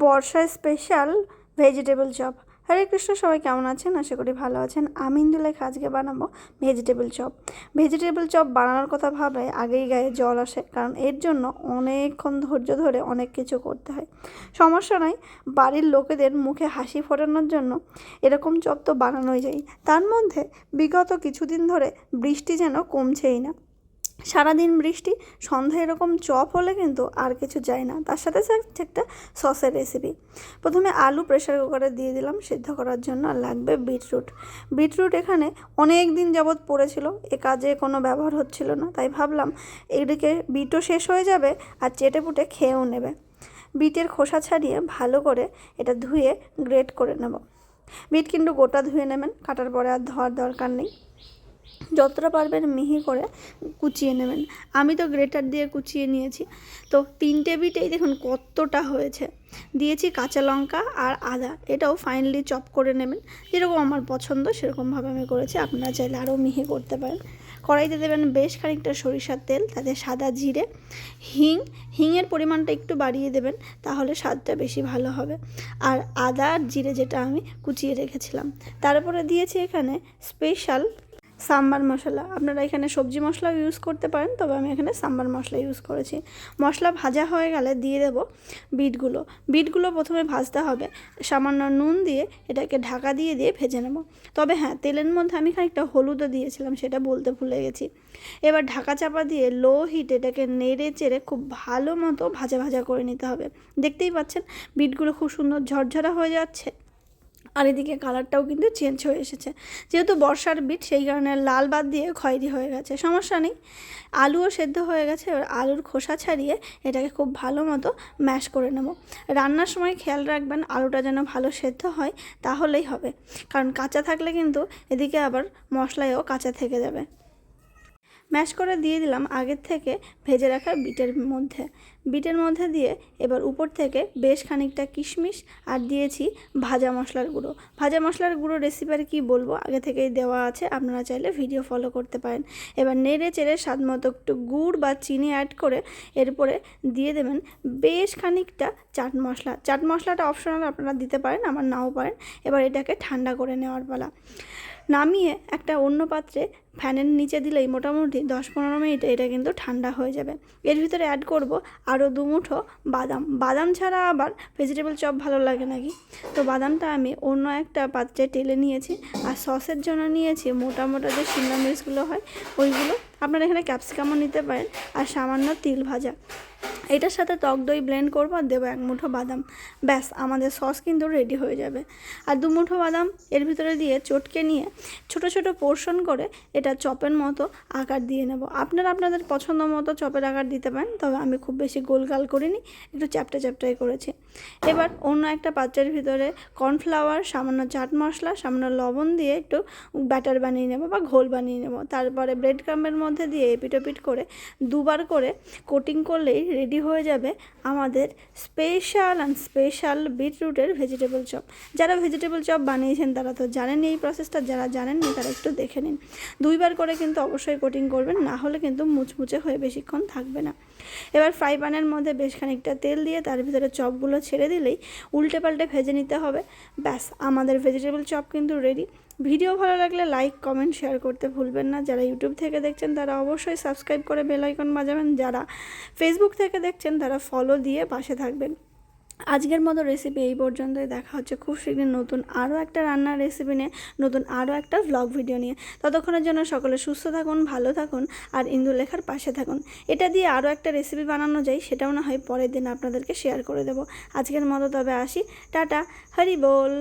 বর্ষা special vegetable chop. হরে কৃষ্ণ, সবাই কেমন আছেন? আশা করি ভালো আছেন। আমি ইন্দুলেখা আজকে বানাবো ভেজিটেবল চপ। ভেজিটেবল চপ বানানোর কথা ভাবে আগেই গায়ে জল আসে, কারণ এর জন্য অনেকক্ষণ ধৈর্য ধরে অনেক কিছু করতে হয়। সমস্যা নয়, বাড়ির লোকেদের মুখে হাসি ফোটানোর জন্য এরকম চপ তো বানানোই যায়। তার মধ্যে বিগত কিছুদিন ধরে বৃষ্টি যেন কমছেই না। সারাদিন বৃষ্টি, সন্ধ্যায় এরকম চপ হলে কিন্তু আর কিছু যায় না। তার সাথে সাথে একটা সসের রেসিপি। প্রথমে আলু প্রেশার কুকারে দিয়ে দিলাম সিদ্ধ করার জন্য। আর লাগবে বিটরুট। বিটরুট এখানে অনেক দিন যাবৎ পড়েছিল, এ কাজে কোনো ব্যবহার হচ্ছিল না, তাই ভাবলাম এদিকে বিটও শেষ হয়ে যাবে আর চেটে পুটে খেয়েও নেবে। বিটের খোসা ছাড়িয়ে ভালো করে এটা ধুয়ে গ্রেট করে নেব। বিট কিন্তু গোটা ধুয়ে নেবেন, কাটার পরে আর ধোয়ার দরকার নেই। যতটা পারবেন মিহি করে কুচিয়ে নেবেন। আমি তো গ্রেটার দিয়ে কুচিয়ে নিয়েছি। তো 3টে বিটেই দেখুন কতটা হয়েছে। দিয়েছি কাঁচা লঙ্কা আর আদা, এটাও ফাইনালি চপ করে নেবেন। যেরকম আমার পছন্দ সেরকমভাবে আমি করেছি, আপনারা চাইলে আরও মিহি করতে পারেন। কড়াইতে দেবেন বেশ খানিকটা সরিষার তেল, তাতে সাদা জিরে, হিংয়ের পরিমাণটা একটু বাড়িয়ে দেবেন, তাহলে স্বাদটা বেশি ভালো হবে। আর আদা আর জিরে যেটা আমি কুচিয়ে রেখেছিলাম। তারপরে দিয়েছি এখানে স্পেশাল সাম্বার মশলা। আপনারা এখানে সবজি মশলাও ইউজ করতে পারেন, তবে আমি এখানে সাম্বার মশলা ইউজ করেছি। মশলা ভাজা হয়ে গেলে দিয়ে দেব বিটগুলো প্রথমে ভাজতে হবে। সামান্য নুন দিয়ে এটাকে ঢাকা দিয়ে ভেজে নেব। তবে হ্যাঁ, তেলের মধ্যে আমি খানিকটা হলুদও দিয়েছিলাম, সেটা বলতে ভুলে গেছি। এবার ঢাকা চাপা দিয়ে লো হিটে এটাকে নেড়ে চেড়ে খুব ভালো মতো ভাজা করে নিতে হবে। দেখতেই পাচ্ছেন বিটগুলো খুব সুন্দর ঝরঝরা হয়ে যাচ্ছে, আর এদিকে কালারটাও কিন্তু চেঞ্জ হয়ে এসেছে। যেহেতু বর্ষার বিট, সেই কারণে লাল বাদ দিয়ে খয়েরি হয়ে গেছে, সমস্যা নেই। আলুও সেদ্ধ হয়ে গেছে। এবার আলুর খোসা ছাড়িয়ে এটাকে খুব ভালো মতো ম্যাশ করে নেব। রান্নার সময় খেয়াল রাখবেন আলুটা যেন ভালো সেদ্ধ হয়, তাহলেই হবে, কারণ কাঁচা থাকলে কিন্তু এদিকে আবার মশলায়ও কাঁচা থেকে যাবে। ম্যাশ করে দিয়ে দিলাম আগের থেকে ভেজে রাখা বিটের মধ্যে দিয়ে এবার উপর থেকে বেশ খানিকটা কিশমিশ আর দিয়েছি ভাজা মশলার গুঁড়ো রেসিপি আর কি বলবো, আগে থেকেই দেওয়া আছে, আপনারা চাইলে ভিডিও ফলো করতে পারেন। এবার নেড়ে চেড়ে স্বাদ মতো একটু গুড় বা চিনি অ্যাড করে এরপরে দিয়ে দেবেন বেশ খানিকটা চাট মশলাটা অপশনাল, আপনারা দিতে পারেন, আবার নাও পারেন। এবার এটাকে ঠান্ডা করে নেওয়ার পালা। নামিয়ে একটা অন্য পাত্রে ফ্যানের নিচে দিলেই মোটামুটি 10-15 মিনিটে এটা কিন্তু ঠান্ডা হয়ে যাবে। এর ভিতরে অ্যাড করব আরও 2 মুঠো বাদাম ছাড়া আবার ভেজিটেবল চপ ভালো লাগে নাকি? তো বাদামটা আমি অন্য একটা পাত্রে টেলে নিয়েছি। আর সসের জন্য নিয়েছি মোটা যে শিমলা মির্চগুলো হয় ওইগুলো, আপনারা এখানে ক্যাপসিকামও নিতে পারেন। আর সামান্য তিল ভাজা। এটার সাথে টক দই ব্লেন্ড করবো আর দেবো 1 মুঠো বাদাম। ব্যাস, আমাদের সস কিন্তু রেডি হয়ে যাবে। আর 2 মুঠো বাদাম এর ভিতরে দিয়ে চটকে নিয়ে ছোট পোর্শন করে এটা চপের মতো আকার দিয়ে নেব। আপনারা আপনাদের পছন্দ মতো চপের আকার দিতে পারেন, তবে আমি খুব বেশি গোলগাল করিনি, একটু চ্যাপটাই করেছি। এবার অন্য একটা পাত্রের ভিতরে কর্নফ্লাওয়ার, সামান্য চাট মশলা, সামান্য লবণ দিয়ে একটু ব্যাটার বানিয়ে নেব বা ঘোল বানিয়ে নেব। তারপরে ব্রেড ক্রাম্বের মধ্যে দিয়ে এপিট করে 2বার করে কোটিং করলেই রেডি হয়ে যাবে আমাদের স্পেশাল বিটরুটের ভেজিটেবল চপ। যারা ভেজিটেবল চপ বানিয়েছেন তারা তো জানেন এই প্রসেসটা, যারা জানেননি তারা একটু দেখে নিন। 2বার করে কিন্তু অবশ্যই কোটিং করবেন, না হলে কিন্তু মুচমুচে হয়ে বেশিক্ষণ থাকবে না। এবার ফ্রাই প্যানের মধ্যে বেশ খানিকটা তেল দিয়ে তার ভিতরে চপগুলো ছেড়ে দিলেই উল্টে পাল্টে ভেজে নিতে হবে। ব্যাস, আমাদের ভেজিটেবল চপ কিন্তু রেডি। ভিডিও ভালো লাগলে লাইক, কমেন্ট, শেয়ার করতে ভুলবেন না। যারা ইউটিউব থেকে দেখছেন তারা অবশ্যই সাবস্ক্রাইব করে বেল আইকন বাজাবেন। যারা ফেসবুক থেকে দেখছেন তারা ফলো দিয়ে পাশে থাকবেন। আজকের মতো রেসিপি এই পর্যন্তই। দেখা হচ্ছে খুব শীঘ্রই নতুন আরও একটা রান্নার রেসিপি নিয়ে, নতুন আরও একটা ভ্লগ ভিডিও নিয়ে। ততক্ষণের জন্য সকলে সুস্থ থাকুন, ভালো থাকুন আর ইন্দুলেখার পাশে থাকুন। এটা দিয়ে আরও একটা রেসিপি বানানো যায়, সেটাও না হয় পরের দিন আপনাদেরকে শেয়ার করে দেবো। আজকের মতো তবে আসি, টাটা, হরি বল।